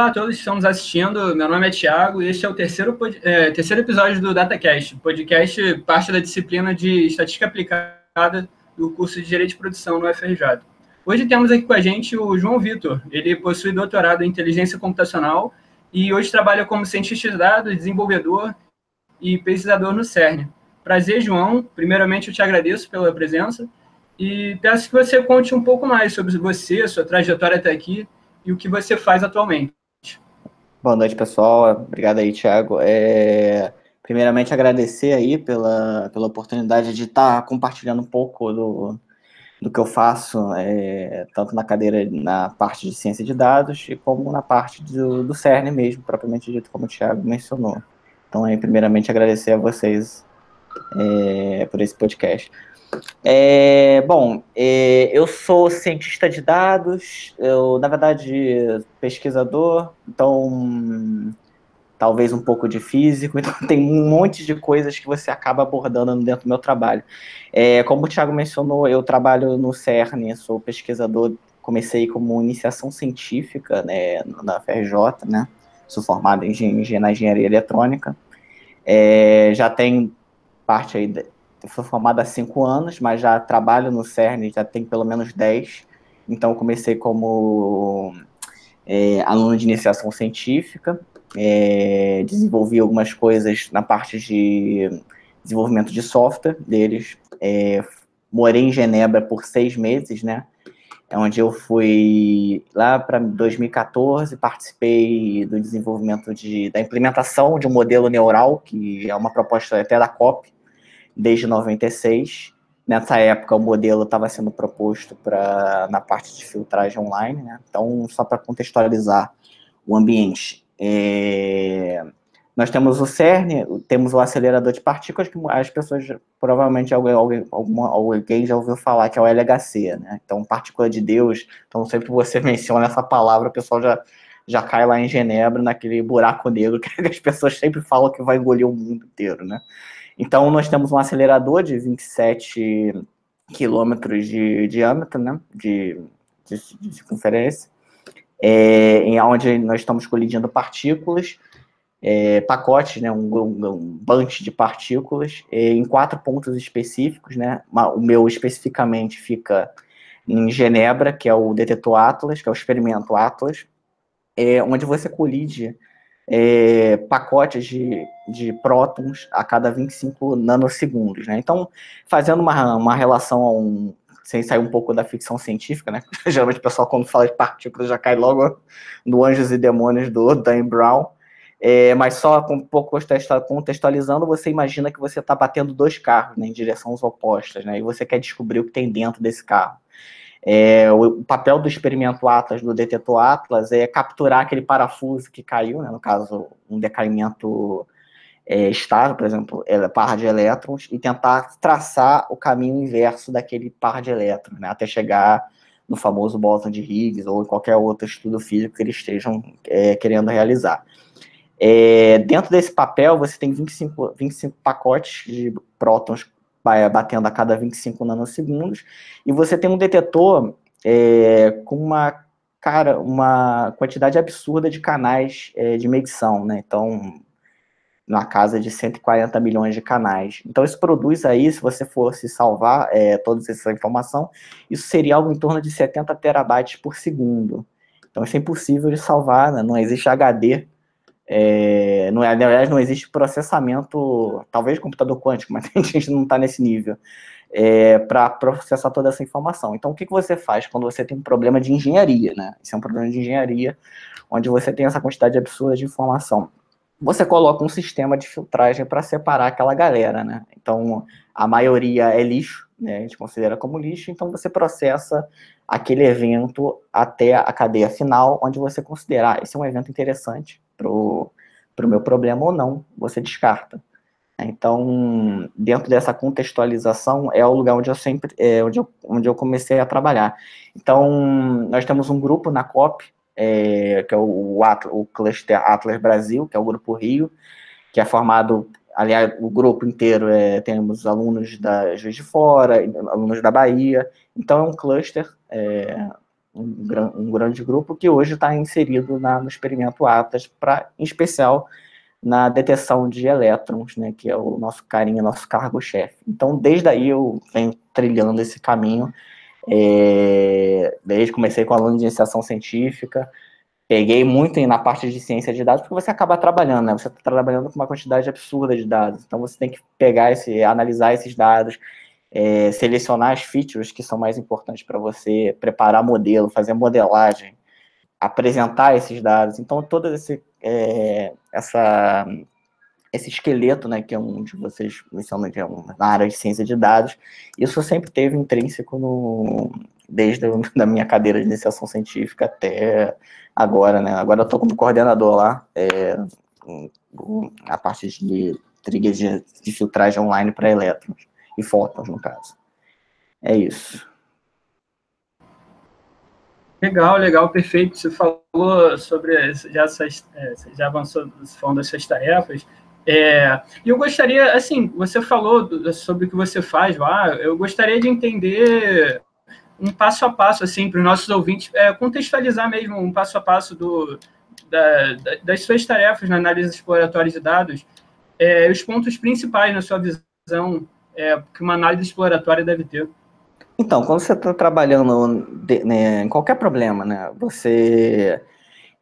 Olá a todos que estão nos assistindo, meu nome é Thiago e este é o terceiro episódio do DataCast, podcast parte da disciplina de Estatística Aplicada do curso de Direito de Produção no UFRJ. Hoje temos aqui com a gente o João Vitor, ele possui doutorado em Inteligência Computacional e hoje trabalha como cientista de dados, desenvolvedor e pesquisador no CERN. Prazer, João, primeiramente eu te agradeço pela presença e peço que você conte um pouco mais sobre você, sua trajetória até aqui e o que você faz atualmente. Boa noite, pessoal. Obrigado aí, Thiago. Primeiramente, agradecer aí pela oportunidade de estar compartilhando um pouco do que eu faço, tanto na parte de ciência de dados, e como na parte do CERN mesmo, propriamente dito, como o Thiago mencionou. Então, aí, primeiramente, agradecer a vocês por esse podcast. Eu sou cientista de dados, na verdade, pesquisador, então talvez um pouco de físico, então tem um monte de coisas que você acaba abordando dentro do meu trabalho. Como o Thiago mencionou, eu trabalho no CERN, sou pesquisador, comecei como iniciação científica, né, na FRJ, né, sou formado na engenharia eletrônica, já tem parte aí, eu sou formado há 5 anos, mas já trabalho no CERN, já tem pelo menos 10, então comecei como aluno de iniciação científica, desenvolvi algumas coisas na parte de desenvolvimento de software deles, morei em Genebra por 6 meses, né, onde eu fui lá para 2014, participei do desenvolvimento da implementação de um modelo neural, que é uma proposta até da COP, desde 96. Nessa época, o modelo estava sendo proposto na parte de filtragem online, né? Então, só para contextualizar o ambiente, nós temos o CERN, temos o acelerador de partículas, que as pessoas, provavelmente, alguém já ouviu falar, que é o LHC, né? Então, partícula de Deus. Então, sempre que você menciona essa palavra, o pessoal já cai lá em Genebra, naquele buraco negro que as pessoas sempre falam que vai engolir o mundo inteiro, né? Então, nós temos um acelerador de 27 quilômetros de diâmetro, né, de circunferência, onde nós estamos colidindo partículas, pacotes, né, um bunch de partículas, em 4 pontos específicos, né, o meu especificamente fica em Genebra, que é o detetor Atlas, que é o experimento Atlas, onde você colide pacotes de prótons a cada 25 nanosegundos, né? Então, fazendo uma relação sem sair um pouco da ficção científica, né? Geralmente o pessoal, quando fala de partículas, já cai logo no Anjos e Demônios do Dan Brown, mas só um pouco contextualizando, você imagina que você está batendo 2 carros, né, em direções opostas, né? E você quer descobrir o que tem dentro desse carro. O papel do experimento Atlas, do detetor Atlas, é capturar aquele parafuso que caiu, né, no caso, um decaimento estável, por exemplo, par de elétrons, e tentar traçar o caminho inverso daquele par de elétrons, né, até chegar no famoso bóson de Higgs ou em qualquer outro estudo físico que eles estejam querendo realizar. Dentro desse papel, você tem 25 pacotes de prótons batendo a cada 25 nanosegundos, e você tem um detetor com uma quantidade absurda de canais de medição, né? Então, na casa de 140 milhões de canais. Então, isso produz aí, se você fosse salvar toda essa informação, isso seria algo em torno de 70 terabytes por segundo. Então, isso é impossível de salvar, né? Não existe HD, na verdade, não existe processamento, talvez computador quântico, mas a gente não está nesse nível, para processar toda essa informação. Então, o que você faz quando você tem um problema de engenharia, né? Isso é um problema de engenharia, onde você tem essa quantidade absurda de informação. Você coloca um sistema de filtragem para separar aquela galera, né? Então, a maioria é lixo, né? A gente considera como lixo, então você processa aquele evento até a cadeia final, onde você considera, esse é um evento interessante para o meu problema ou não, você descarta. Então, dentro dessa contextualização, é o lugar onde eu sempre, onde eu comecei a trabalhar. Então, nós temos um grupo na COP, que é o Cluster Atlas Brasil, que é o Grupo Rio, que é formado, aliás, o grupo inteiro, temos alunos da Juiz de Fora, alunos da Bahia, então é um cluster um grande grupo que hoje está inserido no experimento Atlas, em especial na detecção de elétrons, né, que é o nosso carinha, nosso cargo-chefe. Então, desde aí eu venho trilhando esse caminho, desde comecei com aluno de iniciação científica, peguei muito na parte de ciência de dados, porque você acaba trabalhando, né, você está trabalhando com uma quantidade absurda de dados, então você tem que pegar analisar esses dados, selecionar as features que são mais importantes para você, preparar modelo, fazer modelagem, apresentar esses dados. Então, todo esse esqueleto, né, que é um de vocês mencionam que é na área de ciência de dados, isso sempre teve intrínseco desde a minha cadeira de iniciação científica até agora, né? Agora eu estou como coordenador lá, a parte de triggers de filtragem online para elétrons e fótons, no caso. É isso. Legal, perfeito. Você falou sobre já avançou falando dessas tarefas. E eu gostaria, assim, você falou sobre o que você faz lá, eu gostaria de entender um passo a passo, assim, para os nossos ouvintes, contextualizar mesmo um passo a passo das suas tarefas na análise exploratória de dados, os pontos principais na sua visão que uma análise exploratória deve ter. Então, quando você está trabalhando em qualquer problema, né,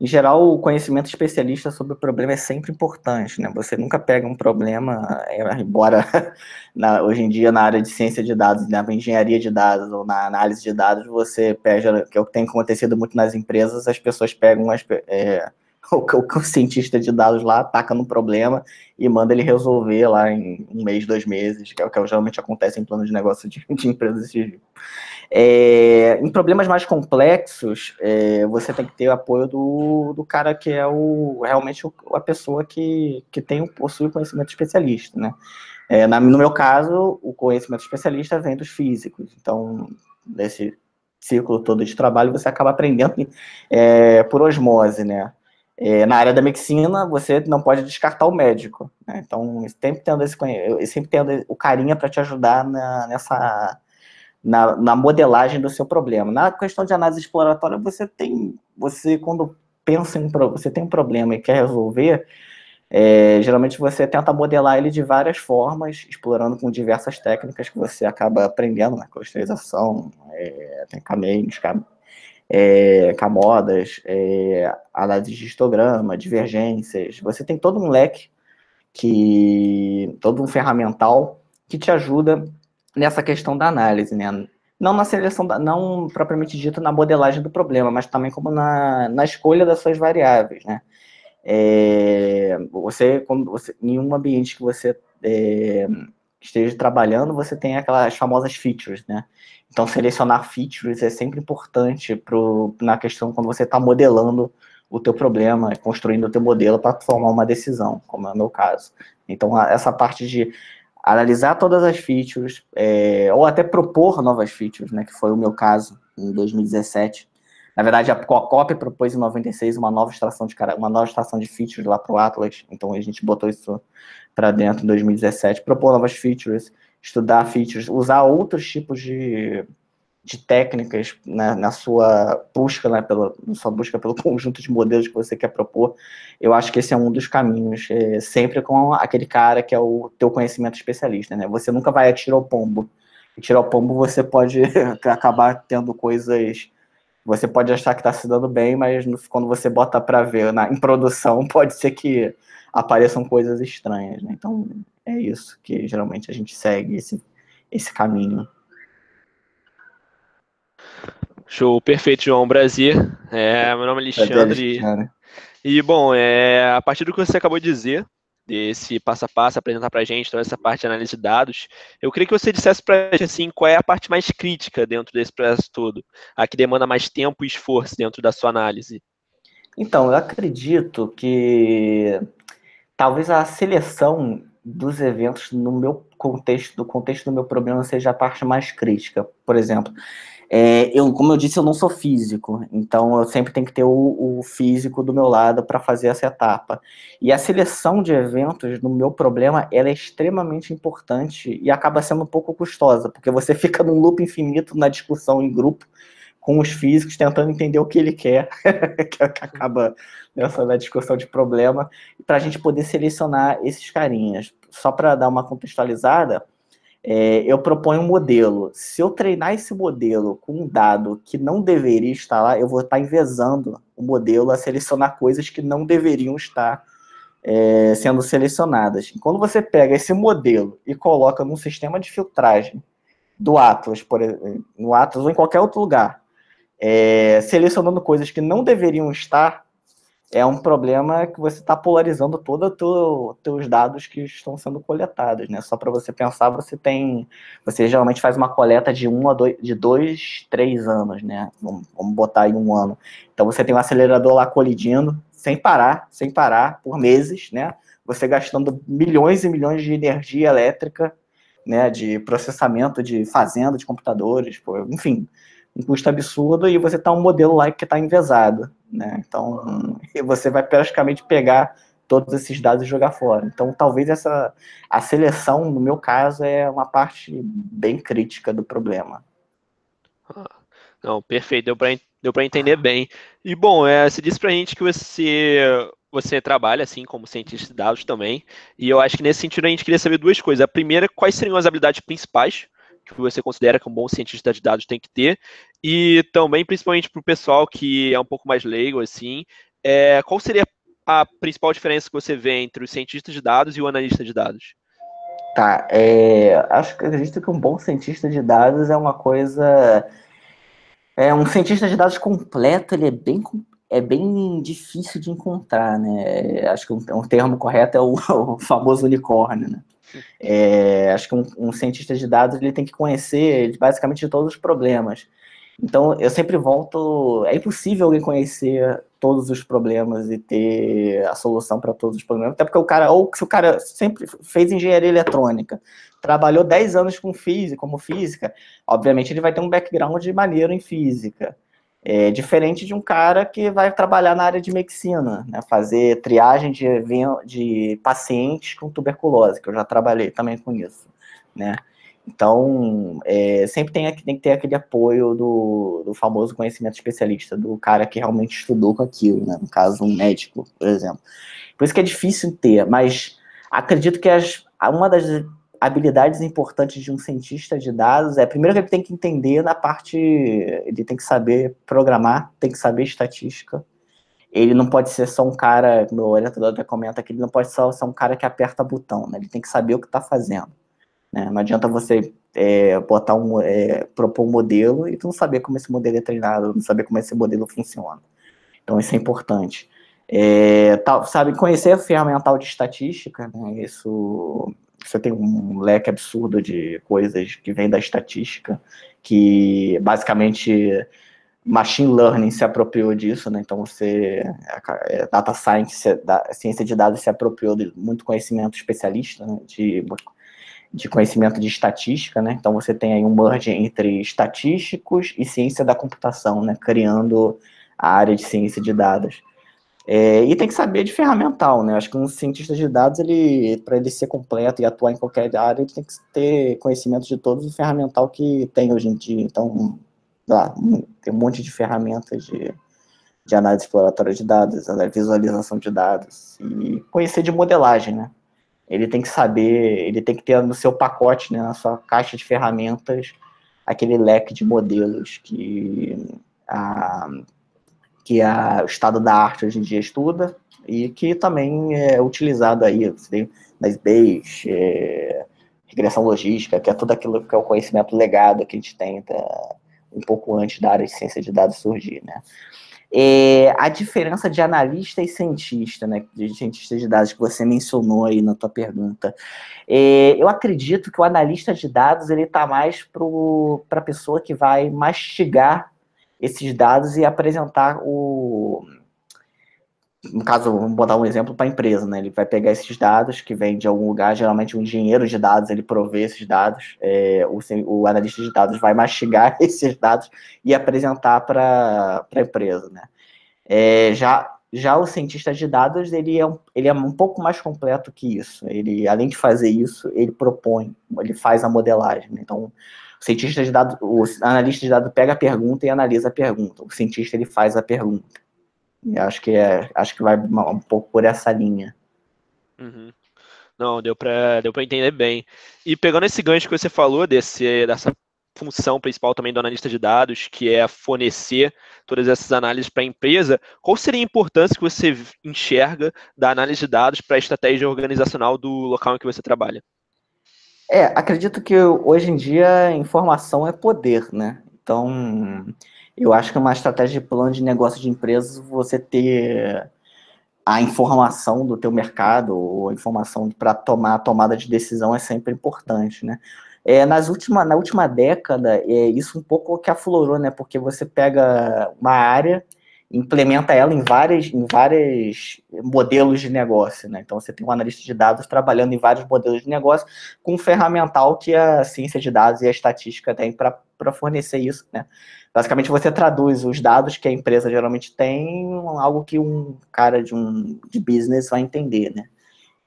em geral, o conhecimento especialista sobre o problema é sempre importante, né? Você nunca pega um problema, embora hoje em dia na área de ciência de dados, na engenharia de dados ou na análise de dados, você pega, que é o que tem acontecido muito nas empresas, as pessoas pegam o cientista de dados lá, ataca no problema e manda ele resolver lá em 1 mês, 2 meses, que é o que geralmente acontece em plano de negócio de empresas desse tipo. Em problemas mais complexos, você tem que ter o apoio do cara que é realmente a pessoa que possui o conhecimento especialista, né? No meu caso, o conhecimento especialista vem dos físicos. Então, nesse ciclo todo de trabalho, você acaba aprendendo por osmose, né? Na área da medicina, você não pode descartar o médico, né? Então, sempre tendo o carinha para te ajudar na modelagem do seu problema. Na questão de análise exploratória, você quando você tem um problema e quer resolver, geralmente você tenta modelar ele de várias formas, explorando com diversas técnicas que você acaba aprendendo, né? Clusterização, tem caminhos, camodas, análise de histograma, divergências. Você tem todo um leque, todo um ferramental que te ajuda nessa questão da análise, né? Não na seleção, não propriamente dito na modelagem do problema, mas também como na escolha das suas variáveis, né? Em um ambiente que você esteja trabalhando, você tem aquelas famosas features, né? Então, selecionar features é sempre importante na questão quando você está modelando o teu problema, construindo o teu modelo para formar uma decisão, como é o meu caso. Então, essa parte de analisar todas as features, ou até propor novas features, né, que foi o meu caso em 2017. Na verdade, a COP propôs em 96 uma nova extração de features lá para o Atlas, então a gente botou isso para dentro em 2017, propor novas features, estudar features, usar outros tipos de técnicas, né, na sua busca, né, pelo conjunto de modelos que você quer propor. Eu acho que esse é um dos caminhos, sempre com aquele cara que é o teu conhecimento especialista, né? Você nunca vai atirar o pombo. Atirar o pombo você pode acabar tendo coisas. Você pode achar que está se dando bem, mas quando você bota para ver em produção, pode ser que apareçam coisas estranhas, né? Então, é isso que geralmente a gente segue, esse caminho. Show, perfeito, João. Prazer. Meu nome é Alexandre. E, bom, a partir do que você acabou de dizer, desse passo a passo, apresentar para a gente toda essa parte de análise de dados, eu queria que você dissesse para a gente assim, qual é a parte mais crítica dentro desse processo todo, a que demanda mais tempo e esforço dentro da sua análise. Então, eu acredito que talvez a seleção dos eventos no meu contexto, do contexto do meu problema, seja a parte mais crítica. Por exemplo, como eu disse, eu não sou físico, então eu sempre tenho que ter o físico do meu lado para fazer essa etapa. E a seleção de eventos no meu problema, ela é extremamente importante e acaba sendo um pouco custosa, porque você fica num loop infinito na discussão em grupo, com os físicos, tentando entender o que ele quer, que acaba nessa discussão de problema, para a gente poder selecionar esses carinhas. Só para dar uma contextualizada, eu proponho um modelo. Se eu treinar esse modelo com um dado que não deveria estar lá, eu vou estar envezando o modelo a selecionar coisas que não deveriam estar sendo selecionadas. E quando você pega esse modelo e coloca num sistema de filtragem do Atlas, por exemplo, no Atlas ou em qualquer outro lugar, selecionando coisas que não deveriam estar, é um problema que você está polarizando todos os teus dados que estão sendo coletados, né? Só para você pensar, você geralmente faz uma coleta de 2, 3 anos, né? Vamos botar aí 1 ano. Então você tem um acelerador lá colidindo, sem parar, por meses, né? Você gastando milhões e milhões de energia elétrica, né? De processamento de fazenda, de computadores, enfim, um custo absurdo, e você tá um modelo lá que está envezado, né? Então, você vai praticamente pegar todos esses dados e jogar fora. Então, talvez a seleção, no meu caso, é uma parte bem crítica do problema. Não, perfeito, deu para entender bem. E, bom, você disse pra gente que você trabalha, assim, como cientista de dados também, e eu acho que nesse sentido a gente queria saber 2 coisas. A primeira, quais seriam as habilidades principais que você considera que um bom cientista de dados tem que ter, e também, principalmente para o pessoal que é um pouco mais leigo, assim, qual seria a principal diferença que você vê entre o cientista de dados e o analista de dados? Tá, acredito que um bom cientista de dados é uma coisa... um cientista de dados completo, ele é bem difícil de encontrar, né? Acho que um termo correto é o famoso unicórnio, né? Acho que um cientista de dados ele tem que conhecer basicamente todos os problemas. Então, eu sempre volto... É impossível alguém conhecer todos os problemas e ter a solução para todos os problemas, até porque se o cara sempre fez engenharia eletrônica, trabalhou 10 anos como física, obviamente ele vai ter um background maneiro em física. Diferente de um cara que vai trabalhar na área de medicina, né, fazer triagem de pacientes com tuberculose, que eu já trabalhei também com isso, né? Então, sempre tem que ter aquele apoio do famoso conhecimento especialista, do cara que realmente estudou com aquilo, né? No caso, um médico, por exemplo. Por isso que é difícil ter, mas acredito que uma das habilidades importantes de um cientista de dados primeiro, que ele tem que entender ele tem que saber programar, tem que saber estatística. Ele não pode ser só um cara, meu orientador até comenta que ele não pode ser só um cara que aperta botão, né? Ele tem que saber o que está fazendo. Né? Não adianta você propor um modelo e tu não saber como esse modelo é treinado, não saber como esse modelo funciona. Então, isso é importante. Sabe, conhecer a ferramental de estatística, né? Isso, você tem um leque absurdo de coisas que vem da estatística, que basicamente machine learning se apropriou disso, né? Então data science, a ciência de dados se apropriou de muito conhecimento especialista, né? de conhecimento de estatística, né? Então você tem aí um merge entre estatísticos e ciência da computação, né? Criando a área de ciência de dados. E tem que saber de ferramental, né? Acho que um cientista de dados, para ele ser completo e atuar em qualquer área, ele tem que ter conhecimento de todos os ferramental que tem hoje em dia. Então, tem um monte de ferramentas de análise exploratória de dados, visualização de dados, e conhecer de modelagem, né? Ele tem que saber, ele tem que ter no seu pacote, né, na sua caixa de ferramentas, aquele leque de modelos que o estado da arte hoje em dia estuda, e que também é utilizado aí, nas Bayes, regressão logística, que é tudo aquilo que é o conhecimento legado que a gente tem um pouco antes da área de ciência de dados surgir, né? A diferença de analista e cientista, né, de cientista de dados que você mencionou aí na tua pergunta, eu acredito que o analista de dados ele está mais para a pessoa que vai mastigar esses dados e apresentar no caso, vamos botar um exemplo para a empresa, né? Ele vai pegar esses dados que vêm de algum lugar, geralmente um engenheiro de dados, ele provê esses dados, o analista de dados vai mastigar esses dados e apresentar para a empresa, né? Já Já o cientista de dados, ele é um pouco mais completo que isso. Ele, além de fazer isso, ele propõe, ele faz a modelagem. Então, o cientista de dados, o analista de dados pega a pergunta e analisa a pergunta. O cientista, ele faz a pergunta. E acho que vai um pouco por essa linha. Uhum. Não, deu para entender bem. E pegando esse gancho que você falou, dessa função principal também do analista de dados, que é fornecer todas essas análises para a empresa, qual seria a importância que você enxerga da análise de dados para a estratégia organizacional do local em que você trabalha? Acredito que hoje em dia informação é poder, né? Então, eu acho que uma estratégia de plano de negócio de empresas, você ter a informação do teu mercado, ou a informação para tomar a tomada de decisão é sempre importante, né? Na última década, isso um pouco que aflorou, né? Porque você pega uma área, implementa ela em vários modelos de negócio, né? Então, você tem um analista de dados trabalhando em vários modelos de negócio com um ferramental que a ciência de dados e a estatística tem para fornecer isso, né? Basicamente, você traduz os dados que a empresa geralmente tem em algo que um cara de business vai entender, né?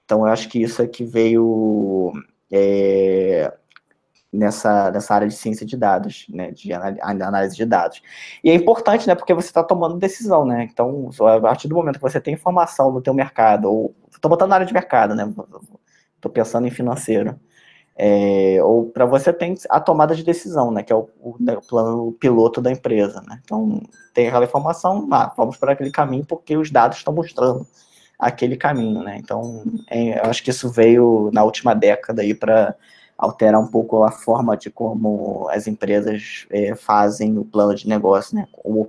Então, eu acho que isso é que veio nessa área de ciência de dados, né? De análise de dados. E é importante, né? Porque você está tomando decisão, né? Então, a partir do momento que você tem informação no teu mercado, ou estou botando na área de mercado, né? Estou pensando em financeiro. Ou para você tem a tomada de decisão, né, que é o plano piloto da empresa, né? Então, tem aquela informação, vamos para aquele caminho porque os dados estão mostrando aquele caminho, né? Então, eu acho que isso veio na última década aí para alterar um pouco a forma de como as empresas fazem o plano de negócio, né? O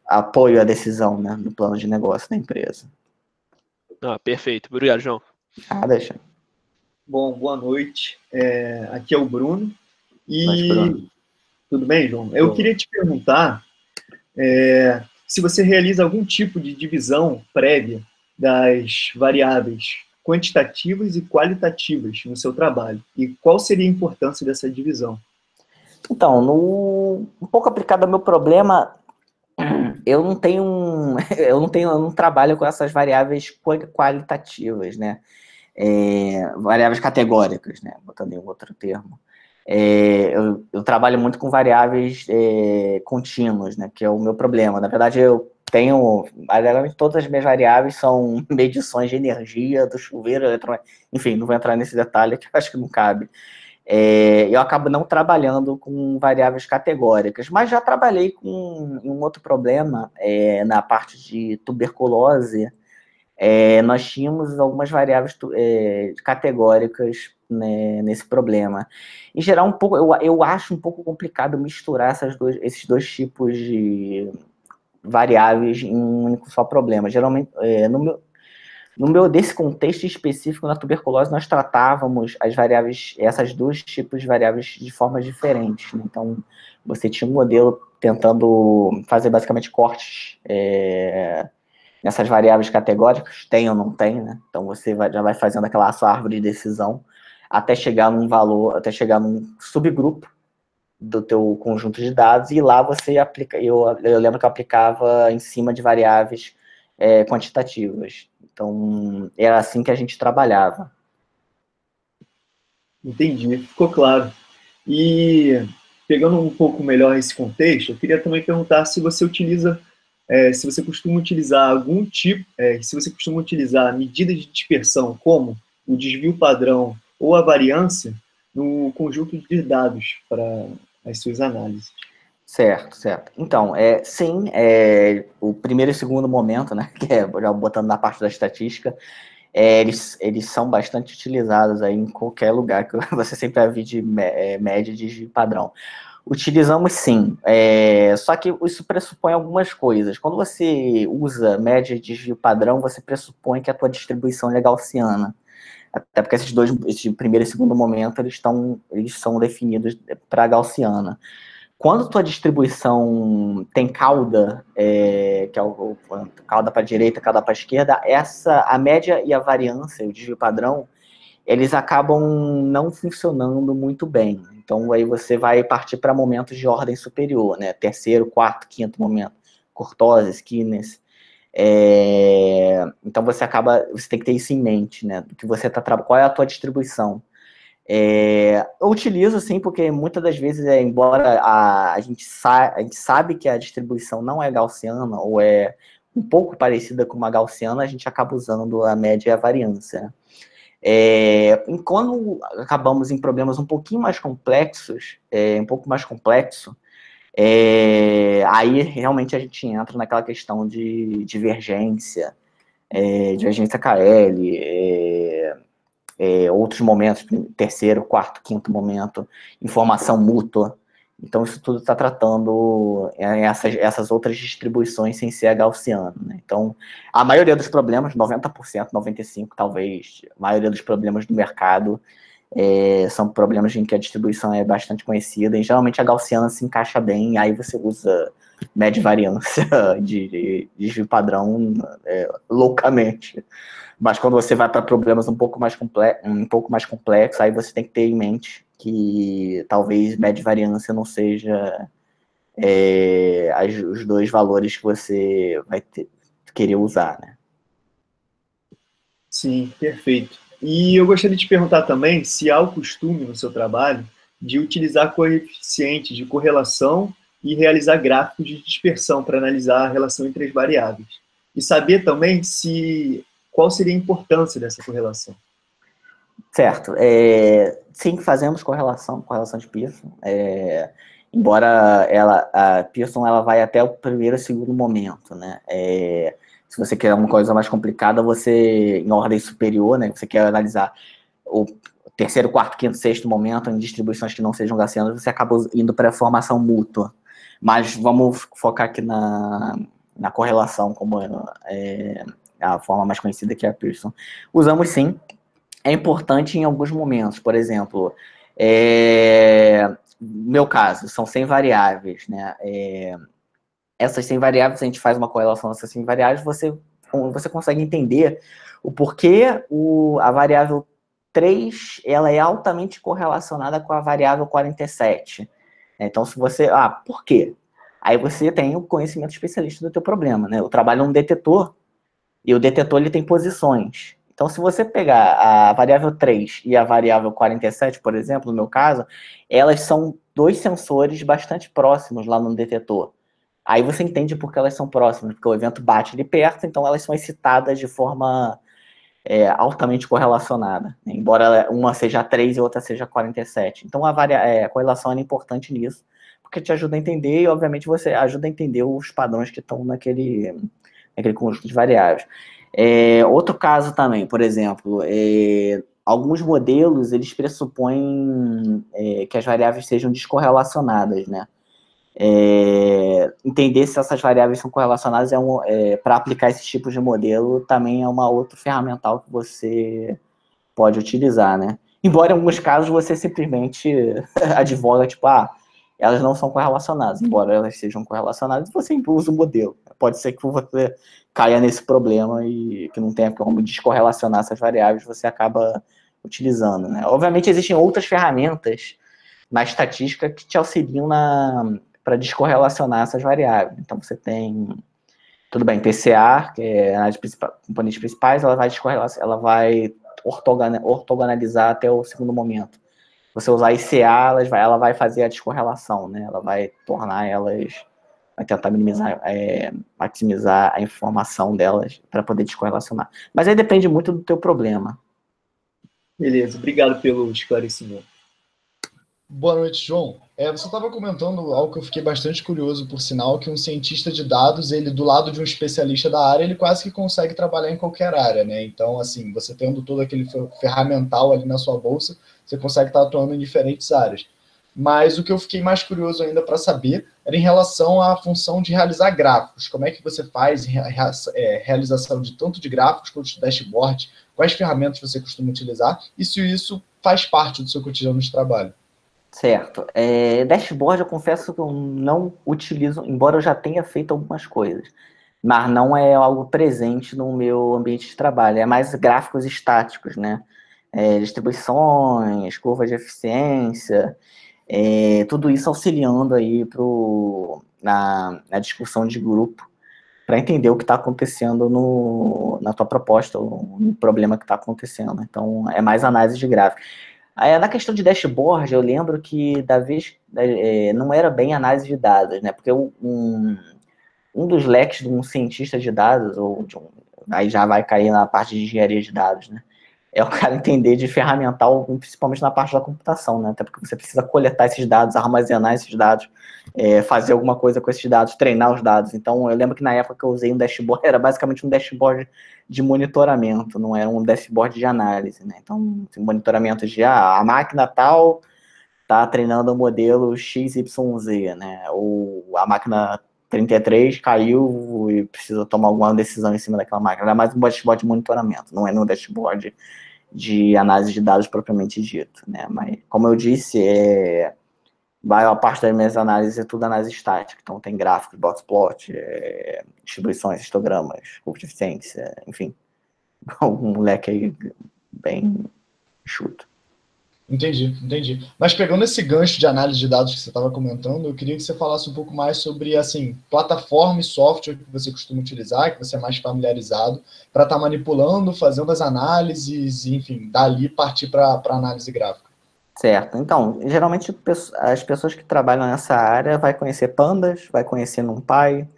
apoio à decisão, né, no plano de negócio da empresa. Perfeito. Obrigado, João. Deixa. Bom, boa noite. Aqui é o Bruno. Bruno. Tudo bem, João? Eu queria te perguntar se você realiza algum tipo de divisão prévia das variáveis quantitativas e qualitativas no seu trabalho. E qual seria a importância dessa divisão? Então, um pouco aplicado ao meu problema, eu não trabalho com essas variáveis qualitativas, né? Variáveis categóricas, né? Botando em outro termo. Eu trabalho muito com variáveis contínuas, né? Que é o meu problema. Na verdade, todas as minhas variáveis são medições de energia do chuveiro, enfim, não vou entrar nesse detalhe que eu acho que não cabe. Eu acabo não trabalhando com variáveis categóricas, mas já trabalhei com um outro problema na parte de tuberculose. Nós tínhamos algumas variáveis categóricas, né, nesse problema. Em geral, eu acho um pouco complicado misturar esses dois tipos de variáveis em um único só problema. Geralmente, desse contexto específico na tuberculose, nós tratávamos esses dois tipos de variáveis de formas diferentes, né? Então, você tinha um modelo tentando fazer basicamente cortes nessas variáveis categóricas, tem ou não tem, né? Então você já vai fazendo aquela sua árvore de decisão até chegar num subgrupo do teu conjunto de dados, e lá você aplica. Eu lembro que eu aplicava em cima de variáveis quantitativas. Então, era assim que a gente trabalhava. Entendi, ficou claro. E, pegando um pouco melhor esse contexto, eu queria também perguntar se você costuma utilizar algum tipo, se você costuma utilizar medidas de dispersão, como o desvio padrão ou a variância, no conjunto de dados para as suas análises. Certo. Então, sim, o primeiro e segundo momento, né, que já botando na parte da estatística, eles são bastante utilizados aí em qualquer lugar que você sempre vai ver de média de padrão. Utilizamos sim, só que isso pressupõe algumas coisas. Quando você usa média de desvio padrão, você pressupõe que a tua distribuição é gaussiana. Até porque esse primeiro e segundo momento, eles são definidos para gaussiana. Quando tua distribuição tem cauda, que é cauda para a direita, cauda para a esquerda, a média e a variância, o desvio padrão, eles acabam não funcionando muito bem. Então, aí você vai partir para momentos de ordem superior, né? Terceiro, quarto, quinto momento. Kurtosis, Skinner. Então você tem que ter isso em mente, né? Do que você qual é a tua distribuição. Eu utilizo sim, porque muitas das vezes, embora a gente sabe que a distribuição não é gaussiana, ou é um pouco parecida com uma gaussiana, a gente acaba usando a média e a variância, né? Quando acabamos em problemas um pouquinho mais complexos, aí realmente a gente entra naquela questão de divergência, divergência KL, outros momentos, terceiro, quarto, quinto momento, informação mútua. Então, isso tudo está tratando essas outras distribuições sem ser a gaussiana, né? Então, a maioria dos problemas, 90%, 95% talvez, a maioria dos problemas do mercado são problemas em que a distribuição é bastante conhecida, e geralmente a gaussiana se encaixa bem, e aí você usa média variância de desvio padrão loucamente. Mas quando você vai para problemas um pouco mais complexos, aí você tem que ter em mente que talvez média variância não seja os dois valores que você vai querer usar, né? Sim, perfeito. E eu gostaria de te perguntar também se há o costume no seu trabalho de utilizar coeficientes de correlação e realizar gráficos de dispersão para analisar a relação entre as variáveis. E saber também qual seria a importância dessa correlação. Certo. Sim, fazemos correlação de Pearson. Embora a Pearson ela vai até o primeiro e segundo momento, né? Se você quer uma coisa mais complicada, você, em ordem superior, né? Você quer analisar o terceiro, quarto, quinto, sexto momento em distribuições que não sejam gaussianas, você acaba indo para a formação mútua. Mas vamos focar aqui na correlação, como a forma mais conhecida, que é a Pearson. Usamos sim. É importante em alguns momentos, por exemplo, no meu caso, são 100 variáveis, né? Essas 100 variáveis, a gente faz uma correlação dessas 100 variáveis, você consegue entender o porquê a variável 3 ela é altamente correlacionada com a variável 47. Então, se você... por quê? Aí você tem o conhecimento especialista do teu problema, né? Eu trabalho num detetor, e o detetor ele tem posições. Então, se você pegar a variável 3 e a variável 47, por exemplo, no meu caso, elas são dois sensores bastante próximos lá no detetor. Aí você entende por que elas são próximas, porque o evento bate ali perto, então elas são excitadas de forma altamente correlacionada, né? Embora uma seja 3 e outra seja 47. Então, a correlação é importante nisso, porque te ajuda a entender, e obviamente você ajuda a entender os padrões que estão naquele conjunto de variáveis. Outro caso também, por exemplo, alguns modelos, eles pressupõem que as variáveis sejam descorrelacionadas, né? Entender se essas variáveis são correlacionadas para aplicar esses tipos de modelo também é uma outra ferramental que você pode utilizar, né? Embora em alguns casos você simplesmente advoga, tipo, elas não são correlacionadas. Embora elas sejam correlacionadas, você usa o modelo. Pode ser que você caia nesse problema e que não tenha como descorrelacionar essas variáveis, você acaba utilizando, né? Obviamente existem outras ferramentas na estatística que te auxiliam para descorrelacionar essas variáveis. Então você tem, tudo bem, PCA, que é as componentes principais, ela vai ortogonalizar até o segundo momento. Você usar ICA, ela vai fazer a descorrelação, né? Ela vai tornar elas, vai tentar maximizar a informação delas para poder descorrelacionar. Mas aí depende muito do teu problema. Beleza, obrigado pelo esclarecimento. Boa noite, João. Você estava comentando algo que eu fiquei bastante curioso, por sinal, que um cientista de dados, ele do lado de um especialista da área, ele quase que consegue trabalhar em qualquer área, né? Então, assim, você tendo todo aquele ferramental ali na sua bolsa, você consegue estar atuando em diferentes áreas. Mas o que eu fiquei mais curioso ainda para saber era em relação à função de realizar gráficos. Como é que você faz realização de tanto de gráficos quanto de dashboard? Quais ferramentas você costuma utilizar? E se isso faz parte do seu cotidiano de trabalho? Certo. Dashboard, eu confesso que eu não utilizo, embora eu já tenha feito algumas coisas, mas não é algo presente no meu ambiente de trabalho. É mais gráficos estáticos, né? Distribuições, curvas de eficiência, tudo isso auxiliando aí na discussão de grupo para entender o que está acontecendo na tua proposta, no problema que está acontecendo. Então, é mais análise de gráfico. Aí, na questão de dashboard, eu lembro que não era bem análise de dados, né? Porque um dos leques de um cientista de dados, aí já vai cair na parte de engenharia de dados, né? É o cara entender de ferramental, principalmente na parte da computação, né? Até porque você precisa coletar esses dados, armazenar esses dados, fazer alguma coisa com esses dados, treinar os dados. Então, eu lembro que na época que eu usei um dashboard, era basicamente um dashboard de monitoramento, não era um dashboard de análise, né? Então, monitoramento de, a máquina tal tá treinando o modelo XYZ, né? Ou a máquina 33 caiu e precisa tomar alguma decisão em cima daquela máquina. Era mais um dashboard de monitoramento, não é um dashboard de análise de dados propriamente dito, né? Mas, como eu disse, a parte das minhas análises é tudo análise estática, então tem gráficos, boxplot, distribuições, histogramas, curva de eficiência, enfim, um moleque aí bem chuto. Entendi. Mas pegando esse gancho de análise de dados que você estava comentando, eu queria que você falasse um pouco mais sobre, assim, plataforma e software que você costuma utilizar, que você é mais familiarizado, para estar manipulando, fazendo as análises, enfim, dali partir para análise gráfica. Certo. Então, geralmente as pessoas que trabalham nessa área vai conhecer Pandas, vai conhecer NumPy.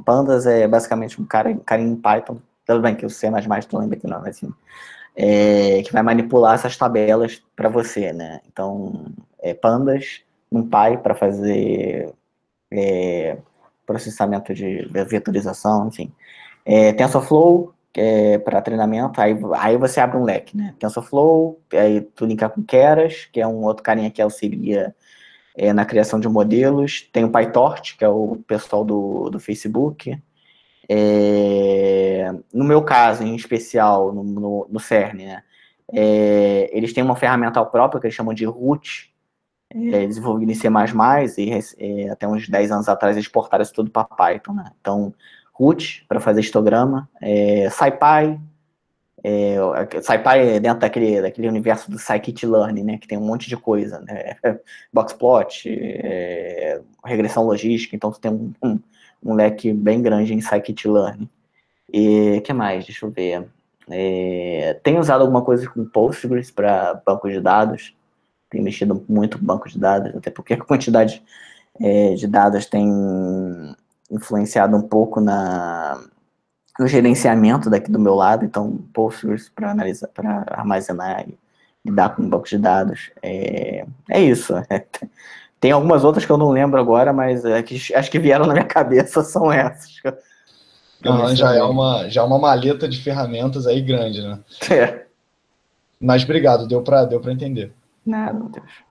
Pandas é basicamente um cara em Python, tudo bem que o C++ não lembra que não, mas assim, que vai manipular essas tabelas para você, né? Então, Pandas, NumPy para fazer processamento de vetorização, enfim. TensorFlow, para treinamento, aí você abre um leque, né? TensorFlow, aí tu linka com Keras, que é um outro carinha que auxilia na criação de modelos. Tem o PyTorch, que é o pessoal do Facebook. No meu caso, em especial, no CERN, né? Eles têm uma ferramental própria que eles chamam de Root, desenvolvido em C++, e até uns 10 anos atrás eles portaram isso tudo para Python, né? Então, Root, para fazer histograma, SciPy, SciPy é dentro daquele universo do Scikit-learn, né, que tem um monte de coisa, né, boxplot, regressão logística, então tu tem um leque bem grande em Scikit-learn. E o que mais? Deixa eu ver. Tenho usado alguma coisa com Postgres para banco de dados, tenho mexido muito com banco de dados, até porque a quantidade de dados tem influenciado um pouco no gerenciamento daqui do meu lado, então Postgres para analisar, para armazenar e lidar com banco de dados. É isso. Tem algumas outras que eu não lembro agora, mas acho que vieram na minha cabeça são essas. Já é uma maleta de ferramentas aí grande, né? Mas obrigado, deu para entender. Nada, meu Deus.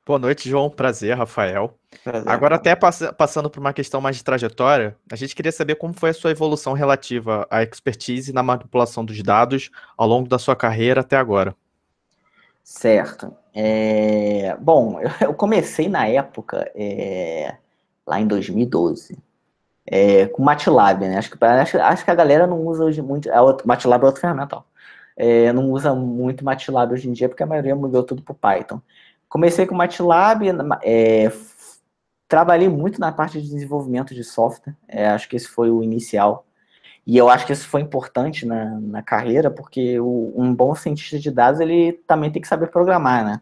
Boa noite, João. Prazer, Rafael. Prazer, agora, até passando por uma questão mais de trajetória, a gente queria saber como foi a sua evolução relativa à expertise na manipulação dos dados ao longo da sua carreira até agora. Certo. Bom, eu comecei na época, lá em 2012, com MATLAB, né? Acho que a galera não usa hoje muito. MATLAB é outra ferramenta. Não usa muito MATLAB hoje em dia, porque a maioria mudou tudo para o Python. Comecei com MATLAB, trabalhei muito na parte de desenvolvimento de software, acho que esse foi o inicial. E eu acho que isso foi importante na carreira, porque um bom cientista de dados, ele também tem que saber programar, né?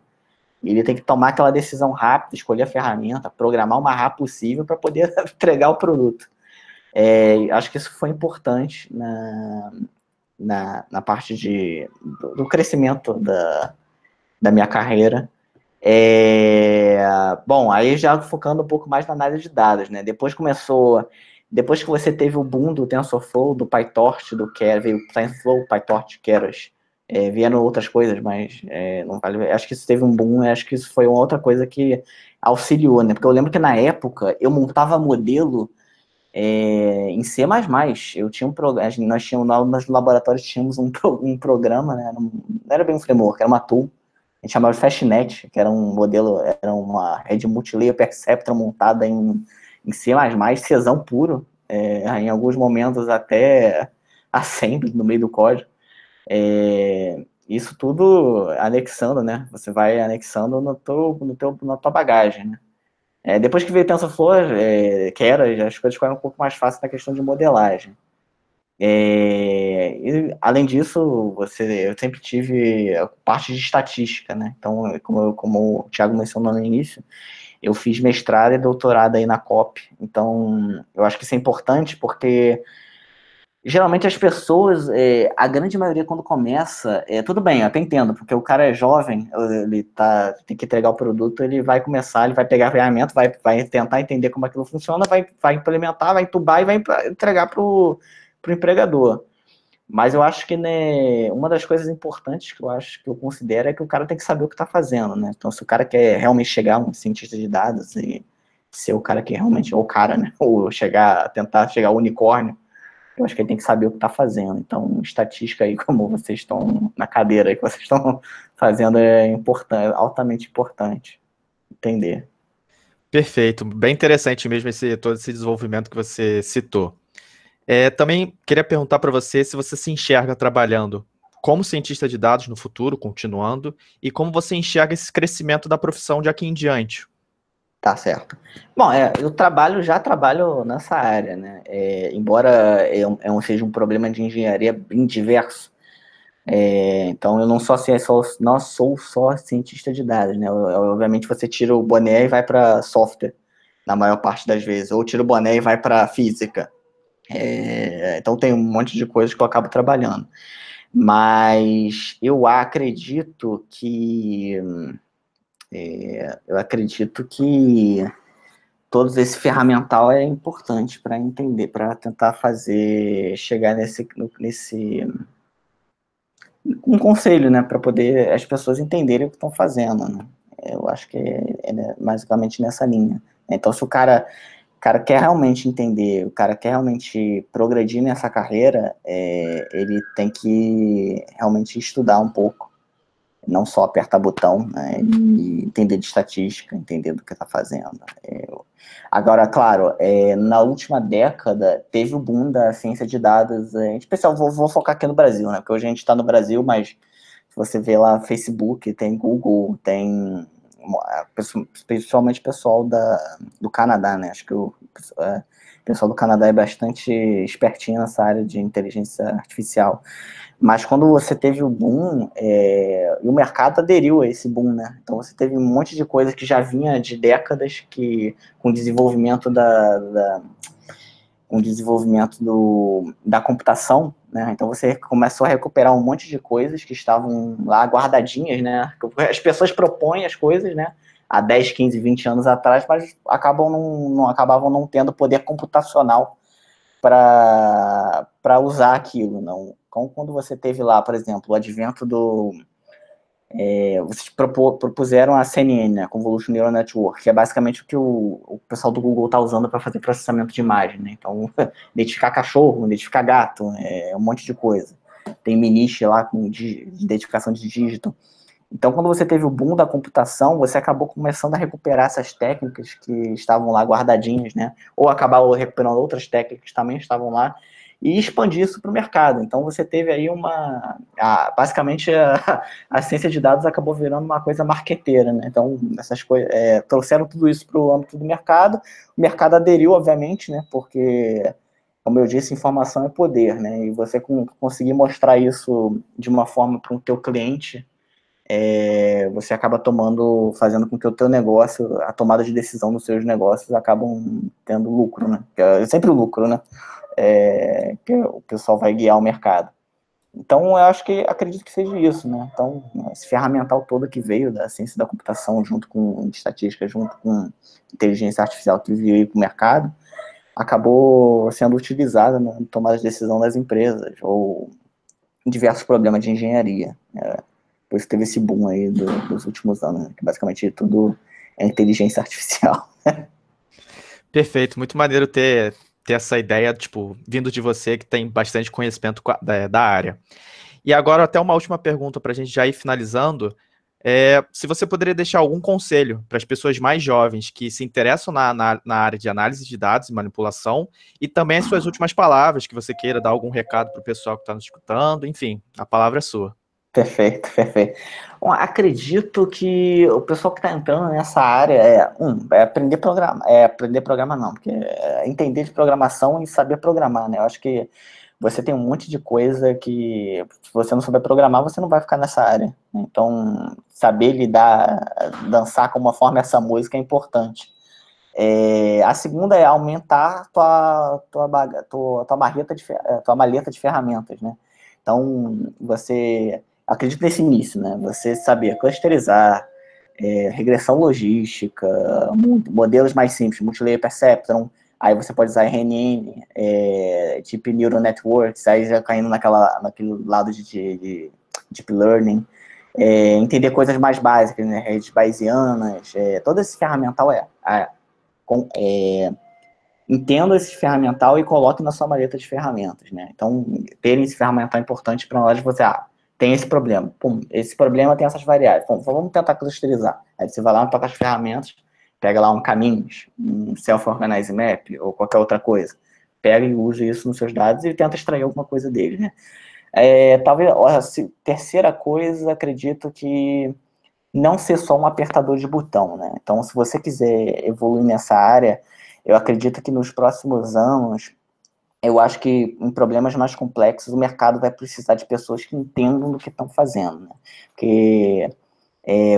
Ele tem que tomar aquela decisão rápida, escolher a ferramenta, programar o mais rápido possível para poder entregar o produto. Acho que isso foi importante na parte do crescimento da minha carreira. Bom, aí já focando um pouco mais na análise de dados, né? Depois que você teve o boom do TensorFlow, do PyTorch, do Keras, veio o TensorFlow, PyTorch, Keras, vieram outras coisas, mas não vale. Acho que isso teve um boom, acho que isso foi uma outra coisa que auxiliou, né? Porque eu lembro que na época eu montava modelo em C++. Eu tinha nós tínhamos no laboratório tínhamos um programa, né? Não era bem um framework, era uma tool. A gente chamava de Fastnet, que era um modelo, era uma rede multilayer perceptron montada em C++, Czão puro, em alguns momentos até assembly no meio do código. Isso tudo anexando, né? Você vai anexando na tua bagagem, né? Depois que veio o TensorFlow, Keras, as coisas ficaram um pouco mais fáceis na questão de modelagem. E, além disso, eu sempre tive a parte de estatística, né? Então, como o Thiago mencionou no início, eu fiz mestrado e doutorado aí na COP. Então, eu acho que isso é importante porque geralmente as pessoas, a grande maioria quando começa, tudo bem, eu até entendo, porque o cara é jovem, ele tem que entregar o produto, ele vai começar, ele vai pegar a ferramenta, vai tentar entender como aquilo funciona, vai implementar, vai entubar e vai entregar para o empregador. Mas eu acho que, né, uma das coisas importantes que eu considero é que o cara tem que saber o que está fazendo, né? Então, se o cara quer realmente chegar a um cientista de dados e ser o cara que realmente, ou o cara, né, ou tentar chegar ao unicórnio, eu acho que ele tem que saber o que está fazendo. Então, estatística aí, como vocês estão na cadeira aí que vocês estão fazendo, é importante, altamente importante entender. Perfeito, bem interessante mesmo todo esse desenvolvimento que você citou. Também queria perguntar para você se você se enxerga trabalhando como cientista de dados no futuro, continuando, e como você enxerga esse crescimento da profissão de aqui em diante. Tá certo. Bom, eu já trabalho nessa área, né? Embora seja um problema de engenharia bem diverso, então eu não sou só cientista de dados, né? Obviamente você tira o boné e vai para software, na maior parte das vezes, ou tira o boné e vai para física. Então tem um monte de coisas que eu acabo trabalhando. Mas eu acredito que todo esse ferramental é importante para entender, para tentar chegar um conselho, né, para poder as pessoas entenderem o que estão fazendo, né? Eu acho que basicamente nessa linha. Então, se o cara quer realmente entender, o cara quer realmente progredir nessa carreira, ele tem que realmente estudar um pouco, não só apertar botão, né, e entender de estatística, entender do que está fazendo. Agora, claro, na última década teve o boom da ciência de dados, em especial vou focar aqui no Brasil, né, porque hoje a gente está no Brasil, mas se você vê lá Facebook, tem Google, tem principalmente o pessoal do Canadá, né, acho que o pessoal do Canadá é bastante espertinho nessa área de inteligência artificial. Mas quando você teve o boom, e o mercado aderiu a esse boom, né? Então você teve um monte de coisa que já vinha de décadas com o desenvolvimento da computação, né? Então você começou a recuperar um monte de coisas que estavam lá guardadinhas, né? As pessoas propõem as coisas, né? Há 10, 15, 20 anos atrás, mas acabavam não tendo poder computacional para usar aquilo, não. Então, quando você teve lá, por exemplo, o advento vocês propuseram a CNN, né, Convolutional Neural Network, que é basicamente o que o pessoal do Google está usando para fazer processamento de imagem, né? Então, identificar cachorro, identificar gato, um monte de coisa. Tem Minish lá com identificação de dígito. Então, quando você teve o boom da computação, você acabou começando a recuperar essas técnicas que estavam lá guardadinhas, né? Ou acabaram recuperando outras técnicas que também estavam lá e expandir isso para o mercado. Então, você teve aí basicamente, a ciência de dados acabou virando uma coisa marqueteira, né? Então, essas coisas trouxeram tudo isso para o âmbito do mercado. O mercado aderiu, obviamente, né? Porque, como eu disse, informação é poder, né? E você conseguir mostrar isso de uma forma para o teu cliente, você acaba fazendo com que o teu negócio, a tomada de decisão dos seus negócios acabam tendo lucro, né? É sempre o lucro, né? Que o pessoal vai guiar o mercado. Então, acredito que seja isso, né? Então, esse ferramental todo que veio da ciência da computação, junto com estatística, junto com inteligência artificial que veio para o mercado, acabou sendo utilizada na tomada de decisão das empresas, ou em diversos problemas de engenharia. Por isso teve esse boom aí dos últimos anos, né? Que basicamente tudo é inteligência artificial. Perfeito, muito maneiro ter essa ideia, tipo, vindo de você que tem bastante conhecimento da área. E agora até uma última pergunta para a gente já ir finalizando, se você poderia deixar algum conselho para as pessoas mais jovens que se interessam na área de análise de dados e manipulação, e também as suas últimas palavras, que você queira dar algum recado para o pessoal que está nos escutando, enfim, a palavra é sua. Perfeito, perfeito. Bom, acredito que o pessoal que está entrando nessa área é aprender a programar. Aprender a programar não, porque é entender de programação e saber programar, né? Eu acho que você tem um monte de coisa que, se você não souber programar, você não vai ficar nessa área. Então, saber lidar, dançar como forma essa música é importante. A segunda é aumentar tua maleta de ferramentas, né? Então, você acredita nesse início, né? Você saber clusterizar, regressão logística, modelos mais simples, multilayer perceptron, aí você pode usar RNN, tipo neural networks, aí já caindo naquele lado de deep learning, entender coisas mais básicas, né? Redes bayesianas, todo esse ferramental entenda esse ferramental e coloque na sua maleta de ferramentas, né? Então, ter esse ferramental é importante para nós, você, tem esse problema. Pum, esse problema tem essas variáveis. Bom, vamos tentar clusterizar. Aí você vai lá, toca as ferramentas, pega lá um Caminhos, um Self-Organized Map, ou qualquer outra coisa. Pega e usa isso nos seus dados e tenta extrair alguma coisa dele, né? Talvez, a terceira coisa, acredito que não ser só um apertador de botão, né? Então, se você quiser evoluir nessa área, eu acredito que nos próximos anos, eu acho que em problemas mais complexos, o mercado vai precisar de pessoas que entendam do que estão fazendo, né? Porque,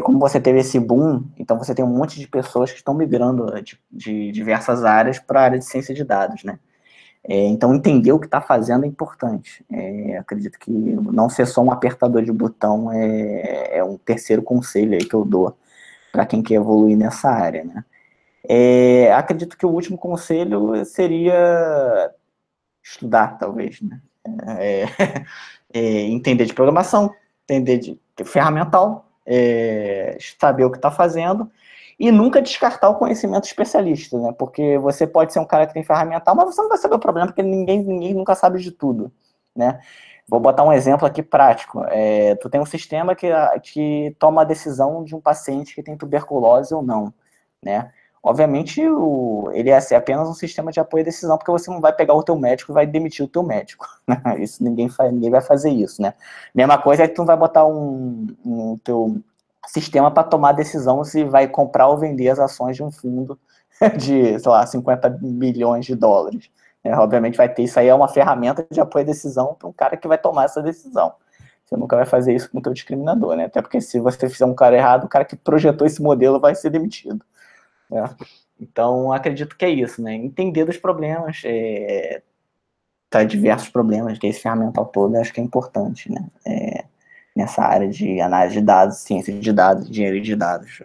como você teve esse boom, então você tem um monte de pessoas que estão migrando de diversas áreas para a área de ciência de dados, né? Então, entender o que está fazendo é importante. Acredito que não ser só um apertador de botão é um terceiro conselho aí que eu dou para quem quer evoluir nessa área, né? Acredito que o último conselho seria estudar, talvez, né? Entender de programação, entender de ferramental, saber o que está fazendo e nunca descartar o conhecimento especialista, né? Porque você pode ser um cara que tem ferramental, mas você não vai saber o problema, porque ninguém nunca sabe de tudo, né? Vou botar um exemplo aqui prático. Tu tem um sistema que toma a decisão de um paciente que tem tuberculose ou não, né? Obviamente, ele é apenas um sistema de apoio à decisão, porque você não vai pegar o teu médico e vai demitir o teu médico. Né? Isso ninguém vai fazer isso, né? Mesma coisa é que tu não vai botar um teu sistema para tomar decisão se vai comprar ou vender as ações de um fundo de, sei lá, 50 bilhões de dólares. Obviamente vai ter, isso aí é uma ferramenta de apoio à decisão para um cara que vai tomar essa decisão. Você nunca vai fazer isso com o teu discriminador, né? Até porque se você fizer um cara errado, o cara que projetou esse modelo vai ser demitido. Então, acredito que é isso, né? Entender dos problemas, diversos problemas desse ferramental todo, acho que é importante, né? Nessa área de análise de dados, ciência de dados, engenharia de dados,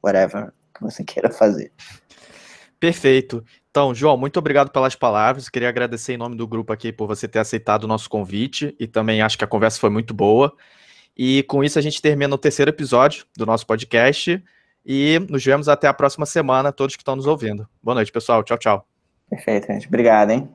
whatever que você queira fazer. Perfeito. Então, João, muito obrigado pelas palavras. Queria agradecer em nome do grupo aqui por você ter aceitado o nosso convite e também acho que a conversa foi muito boa. E com isso a gente termina o terceiro episódio do nosso podcast e nos vemos até a próxima semana, todos que estão nos ouvindo. Boa noite, pessoal. Tchau, tchau. Perfeito, gente. Obrigado, hein?